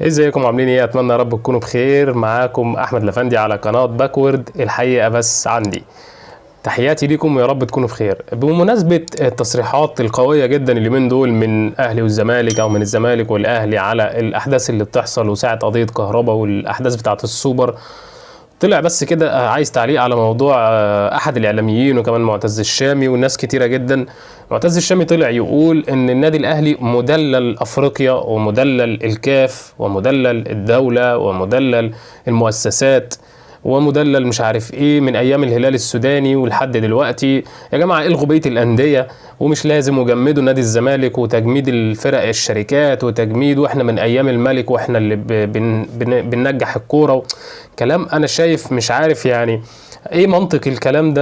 ازيكم عاملين ايه؟ اتمنى يا رب تكونوا بخير. معاكم احمد الافندي على قناه باكورد. الحقيقه بس عندي تحياتي ليكم ويا رب تكونوا بخير. بمناسبه التصريحات القويه جدا اليومين دول من اهلي والزمالك او من الزمالك والاهلي على الاحداث اللي بتحصل وساعه قضيه كهرباء والاحداث بتاعه السوبر، طلع بس كده عايز تعليق على موضوع احد الاعلاميين وكمان معتز الشامي والناس كتيره جدا. معتز الشامي طلع يقول ان النادي الاهلي مدلل افريقيا ومدلل الكاف ومدلل الدوله ومدلل المؤسسات ومدلل مش عارف ايه من ايام الهلال السوداني ولحد دلوقتي. يا جماعه الغوا بقيه الانديه ومش لازم وجمدوا نادي الزمالك وتجميد الفرق الشركات وتجميد واحنا من ايام الملك واحنا اللي بننجح الكوره. كلام انا شايف مش عارف يعني ايه منطق الكلام ده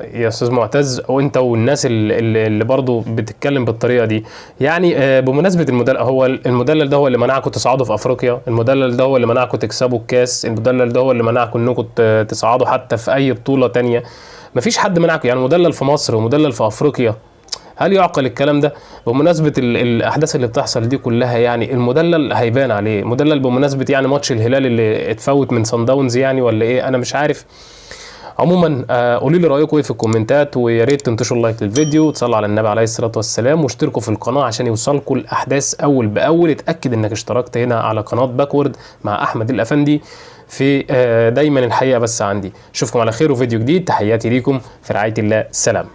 يا استاذ معتز، وانت والناس اللي برضو بتتكلم بالطريقه دي. يعني بمناسبه المدلل، هو المدلل ده هو اللي منعكم تصعدوا في افريقيا؟ المدلل ده هو اللي منعكم تكسبوا الكاس؟ المدلل ده هو اللي منعكم انكم تصعدوا حتى في اي بطوله تانية؟ مفيش حد منعكم، يعني مدلل في مصر ومدلل في افريقيا. هل يعقل الكلام ده؟ بمناسبة الأحداث اللي بتحصل دي كلها، يعني المدلل هيبان عليه مدلل بمناسبة يعني ماتش الهلال اللي اتفوت من صن داونز يعني، ولا إيه؟ أنا مش عارف. عموما قولوا لي رأيكم إيه في الكومنتات، ويا ريت تنتشروا لايك للفيديو وتصلوا على النبي عليه الصلاة والسلام واشتركوا في القناة عشان يوصلكم الأحداث أول بأول. اتأكد إنك اشتركت هنا على قناة باكورد مع أحمد الأفندي في دايما الحقيقة بس عندي. أشوفكم على خير وفيديو جديد. تحياتي ليكم في رعاية الله. سلام.